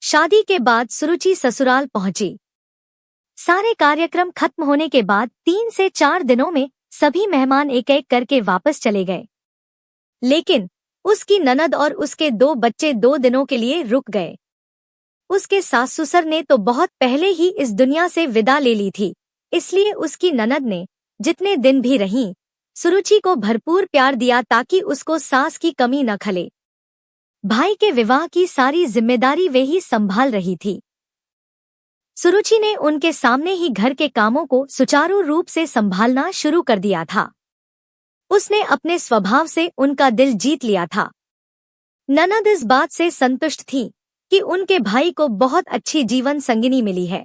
शादी के बाद सुरुचि ससुराल पहुंची। सारे कार्यक्रम खत्म होने के बाद 3 से 4 दिनों में सभी मेहमान एक एक करके वापस चले गए, लेकिन उसकी ननद और उसके 2 बच्चे 2 दिनों के लिए रुक गए। उसके सास ससुर ने तो बहुत पहले ही इस दुनिया से विदा ले ली थी, इसलिए उसकी ननद ने जितने दिन भी रहीं, सुरुचि को भरपूर प्यार दिया ताकि उसको सास की कमी न खले। भाई के विवाह की सारी जिम्मेदारी वे ही संभाल रही थी। सुरुचि ने उनके सामने ही घर के कामों को सुचारू रूप से संभालना शुरू कर दिया था। उसने अपने स्वभाव से उनका दिल जीत लिया था। ननद इस बात से संतुष्ट थी कि उनके भाई को बहुत अच्छी जीवन संगिनी मिली है।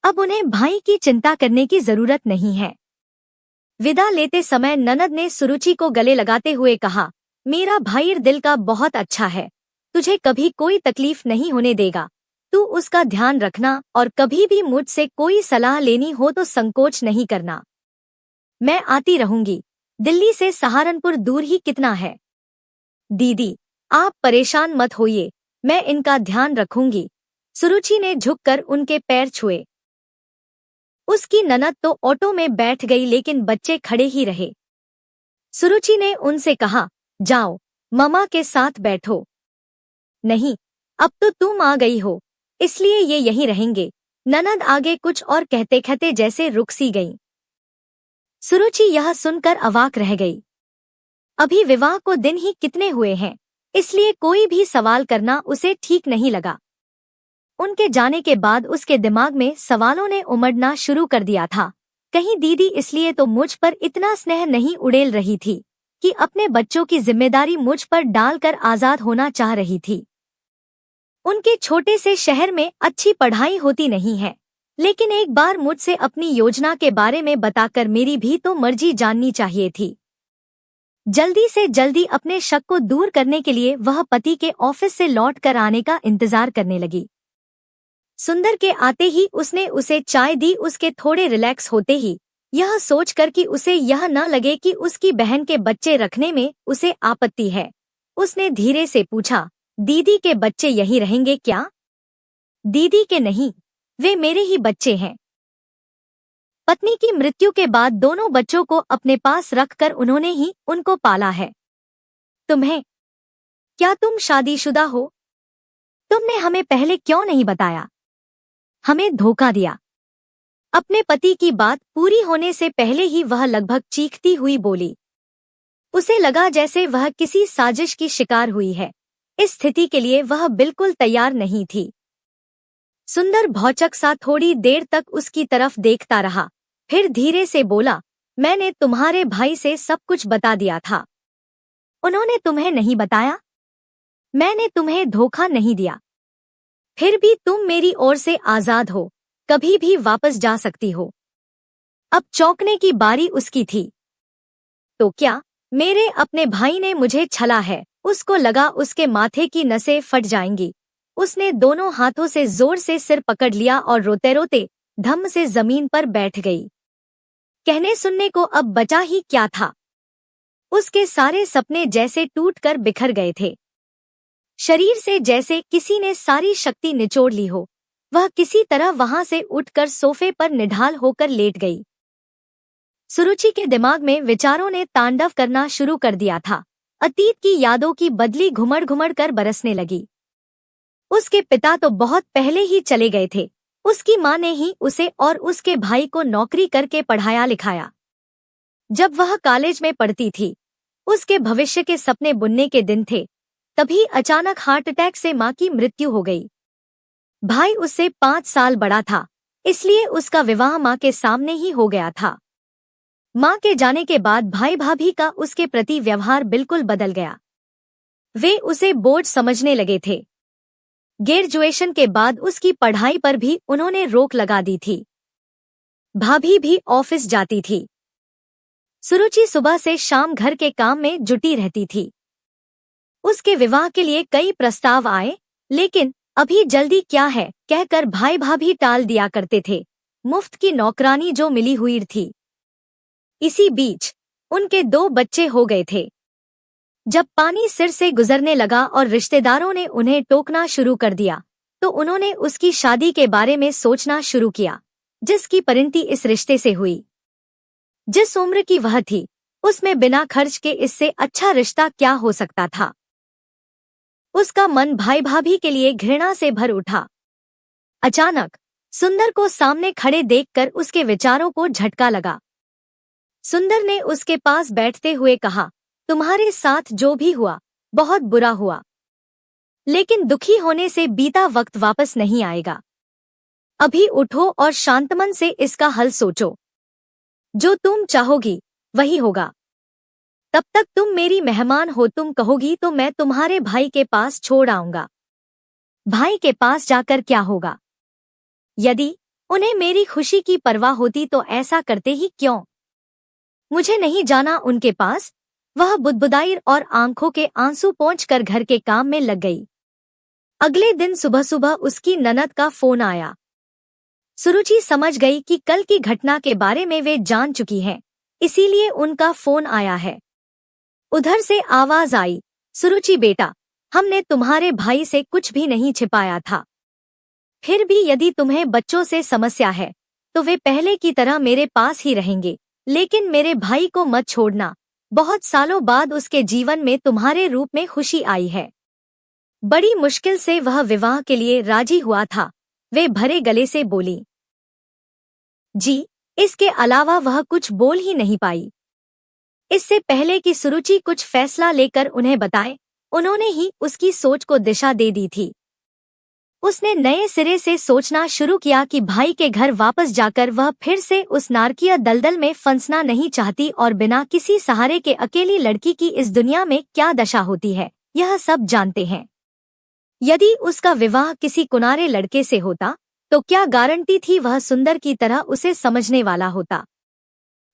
अब उन्हें भाई की चिंता करने की जरूरत नहीं है। विदा लेते समय ननद ने सुरुचि को गले लगाते हुए कहा, मेरा भाई दिल का बहुत अच्छा है, तुझे कभी कोई तकलीफ नहीं होने देगा। तू उसका ध्यान रखना और कभी भी मुझसे कोई सलाह लेनी हो तो संकोच नहीं करना। मैं आती रहूंगी। दिल्ली से सहारनपुर दूर ही कितना है। दीदी, आप परेशान मत होइए, मैं इनका ध्यान रखूंगी। सुरुचि ने झुककर उनके पैर छुए। उसकी ननद तो ऑटो में बैठ गई, लेकिन बच्चे खड़े ही रहे। सुरुचि ने उनसे कहा, जाओ ममा के साथ बैठो। नहीं, अब तो तुम आ गई हो, इसलिए ये यहीं रहेंगे। ननद आगे कुछ और कहते कहते जैसे रुक सी गई। सुरुचि यह सुनकर अवाक रह गई। अभी विवाह को दिन ही कितने हुए हैं, इसलिए कोई भी सवाल करना उसे ठीक नहीं लगा। उनके जाने के बाद उसके दिमाग में सवालों ने उमड़ना शुरू कर दिया था। कहीं दीदी इसलिए तो मुझ पर इतना स्नेह नहीं उड़ेल रही थी कि अपने बच्चों की जिम्मेदारी मुझ पर डालकर आजाद होना चाह रही थी। उनके छोटे से शहर में अच्छी पढ़ाई होती नहीं है, लेकिन एक बार मुझसे अपनी योजना के बारे में बताकर मेरी भी तो मर्जी जाननी चाहिए थी। जल्दी से जल्दी अपने शक को दूर करने के लिए वह पति के ऑफिस से लौट कर आने का इंतजार करने लगी। सुंदर के आते ही उसने उसे चाय दी। उसके थोड़े रिलैक्स होते ही यह सोचकर कि उसे यह न लगे कि उसकी बहन के बच्चे रखने में उसे आपत्ति है, उसने धीरे से पूछा, दीदी के बच्चे यहीं रहेंगे क्या? दीदी के नहीं, वे मेरे ही बच्चे हैं। पत्नी की मृत्यु के बाद दोनों बच्चों को अपने पास रखकर उन्होंने ही उनको पाला है। तुम्हें क्या तुम शादीशुदा हो? तुमने हमें पहले क्यों नहीं बताया? हमें धोखा दिया। अपने पति की बात पूरी होने से पहले ही वह लगभग चीखती हुई बोली। उसे लगा जैसे वह किसी साजिश की शिकार हुई है। इस स्थिति के लिए वह बिल्कुल तैयार नहीं थी। सुंदर भौचक सा थोड़ी देर तक उसकी तरफ देखता रहा, फिर धीरे से बोला, मैंने तुम्हारे भाई से सब कुछ बता दिया था। उन्होंने तुम्हें नहीं बताया? मैंने तुम्हें धोखा नहीं दिया। फिर भी तुम मेरी ओर से आजाद हो, कभी भी वापस जा सकती हो। अब चौंकने की बारी उसकी थी। तो क्या मेरे अपने भाई ने मुझे छला है? उसको लगा उसके माथे की नसें फट जाएंगी। उसने दोनों हाथों से जोर से सिर पकड़ लिया और रोते रोते धम्म से जमीन पर बैठ गई। कहने सुनने को अब बचा ही क्या था। उसके सारे सपने जैसे टूटकर बिखर गए थे। शरीर से जैसे किसी ने सारी शक्ति निचोड़ ली हो। वह किसी तरह वहां से उठकर सोफे पर निढाल होकर लेट गई। सुरुचि के दिमाग में विचारों ने तांडव करना शुरू कर दिया था। अतीत की यादों की बदली घुमड़ घुमड़ कर बरसने लगी। उसके पिता तो बहुत पहले ही चले गए थे। उसकी माँ ने ही उसे और उसके भाई को नौकरी करके पढ़ाया लिखाया। जब वह कॉलेज में पढ़ती थी, उसके भविष्य के सपने बुनने के दिन थे, तभी अचानक हार्ट अटैक से माँ की मृत्यु हो गई। भाई उससे 5 साल बड़ा था, इसलिए उसका विवाह माँ के सामने ही हो गया था। माँ के जाने के बाद भाई भाभी का उसके प्रति व्यवहार बिल्कुल बदल गया। वे उसे बोझ समझने लगे थे। ग्रेजुएशन के बाद उसकी पढ़ाई पर भी उन्होंने रोक लगा दी थी। भाभी भी ऑफिस जाती थी। सुरुचि सुबह से शाम घर के काम में जुटी रहती थी। उसके विवाह के लिए कई प्रस्ताव आए, लेकिन अभी जल्दी क्या है कहकर भाई भाभी टाल दिया करते थे। मुफ्त की नौकरानी जो मिली हुई थी। इसी बीच उनके 2 बच्चे हो गए थे। जब पानी सिर से गुजरने लगा और रिश्तेदारों ने उन्हें टोकना शुरू कर दिया, तो उन्होंने उसकी शादी के बारे में सोचना शुरू किया, जिसकी परिणति इस रिश्ते से हुई। जिस उम्र की वह थी, उसमें बिना खर्च के इससे अच्छा रिश्ता क्या हो सकता था। उसका मन भाई भाभी के लिए घृणा से भर उठा। अचानक सुंदर को सामने खड़े देखकर उसके विचारों को झटका लगा। सुंदर ने उसके पास बैठते हुए कहा, तुम्हारे साथ जो भी हुआ बहुत बुरा हुआ, लेकिन दुखी होने से बीता वक्त वापस नहीं आएगा। अभी उठो और शांतमन से इसका हल सोचो। जो तुम चाहोगी वही होगा। तब तक तुम मेरी मेहमान हो, तुम कहोगी तो मैं तुम्हारे भाई के पास छोड़ आऊंगा। भाई के पास जाकर क्या होगा? यदि उन्हें मेरी खुशी की परवाह होती तो ऐसा करते ही क्यों? मुझे नहीं जाना उनके पास। वह बुदबुदाई और आंखों के आंसू पोंछकर घर के काम में लग गई। अगले दिन सुबह सुबह उसकी ननद का फोन आया। सुरुचि समझ गई कि कल की घटना के बारे में वे जान चुकी हैं, इसीलिए उनका फोन आया है। उधर से आवाज आई, सुरुचि बेटा, हमने तुम्हारे भाई से कुछ भी नहीं छिपाया था। फिर भी यदि तुम्हें बच्चों से समस्या है तो वे पहले की तरह मेरे पास ही रहेंगे, लेकिन मेरे भाई को मत छोड़ना। बहुत सालों बाद उसके जीवन में तुम्हारे रूप में खुशी आई है। बड़ी मुश्किल से वह विवाह के लिए राजी हुआ था। वे भरे गले से बोली, जी। इसके अलावा वह कुछ बोल ही नहीं पाई। इससे पहले कि सुरुचि कुछ फैसला लेकर उन्हें बताए, उन्होंने ही उसकी सोच को दिशा दे दी थी। उसने नए सिरे से सोचना शुरू किया कि भाई के घर वापस जाकर वह फिर से उस नारकीय दलदल में फंसना नहीं चाहती और बिना किसी सहारे के अकेली लड़की की इस दुनिया में क्या दशा होती है, यह सब जानते हैं। यदि उसका विवाह किसी कुनारे लड़के से होता तो क्या गारंटी थी वह सुंदर की तरह उसे समझने वाला होता।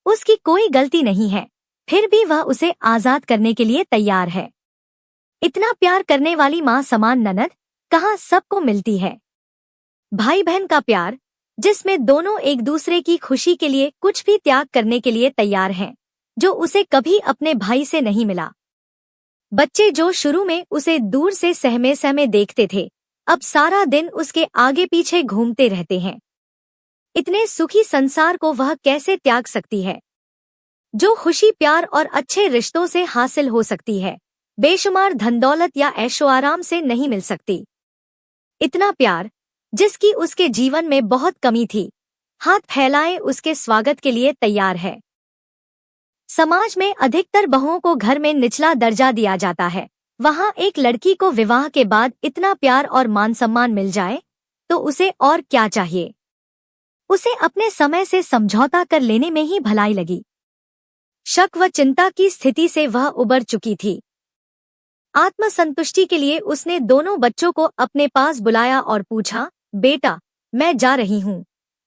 उसकी कोई गलती नहीं है, फिर भी वह उसे आजाद करने के लिए तैयार है। इतना प्यार करने वाली माँ समान ननद कहाँ सबको मिलती है। भाई बहन का प्यार, जिसमें दोनों एक दूसरे की खुशी के लिए कुछ भी त्याग करने के लिए तैयार हैं, जो उसे कभी अपने भाई से नहीं मिला। बच्चे जो शुरू में उसे दूर से सहमे सहमे देखते थे, अब सारा दिन उसके आगे पीछे घूमते रहते हैं। इतने सुखी संसार को वह कैसे त्याग सकती है? जो खुशी प्यार और अच्छे रिश्तों से हासिल हो सकती है, बेशुमार धन दौलत या ऐशो आराम से नहीं मिल सकती। इतना प्यार, जिसकी उसके जीवन में बहुत कमी थी, हाथ फैलाए उसके स्वागत के लिए तैयार है। समाज में अधिकतर बहुओं को घर में निचला दर्जा दिया जाता है। वहाँ एक लड़की को विवाह के बाद इतना प्यार और मान सम्मान मिल जाए तो उसे और क्या चाहिए? उसे अपने समय से समझौता कर लेने में ही भलाई लगी। शक व चिंता की स्थिति से वह उबर चुकी थी। आत्मसंतुष्टि के लिए उसने दोनों बच्चों को अपने पास बुलाया और पूछा, बेटा, मैं जा रही हूँ,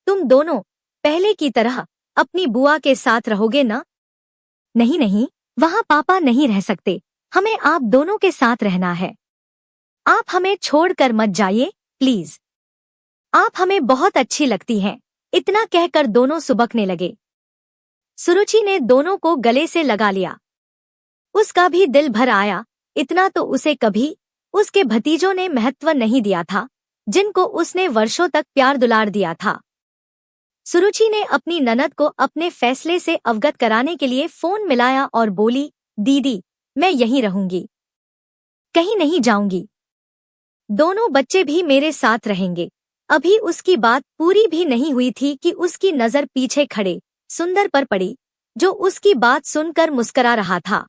तुम दोनों पहले की तरह अपनी बुआ के साथ रहोगे ना? नहीं नहीं, वहाँ पापा नहीं रह सकते, हमें आप दोनों के साथ रहना है। आप हमें छोड़कर मत जाइए प्लीज, आप हमें बहुत अच्छी लगती हैं। इतना कहकर दोनों सुबकने लगे। सुरुचि ने दोनों को गले से लगा लिया। उसका भी दिल भर आया। इतना तो उसे कभी उसके भतीजों ने महत्व नहीं दिया था, जिनको उसने वर्षों तक प्यार दुलार दिया था। सुरुचि ने अपनी ननद को अपने फैसले से अवगत कराने के लिए फोन मिलाया और बोली, दीदी, मैं यहीं रहूंगी, कहीं नहीं जाऊंगी। दोनों बच्चे भी मेरे साथ रहेंगे। अभी उसकी बात पूरी भी नहीं हुई थी कि उसकी नजर पीछे खड़े सुंदर पर पड़ी, जो उसकी बात सुनकर मुस्करा रहा था।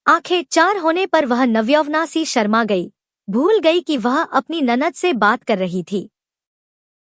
आंखें चार होने पर वह नवयौवना सी शर्मा गई, भूल गई कि वह अपनी ननद से बात कर रही थी।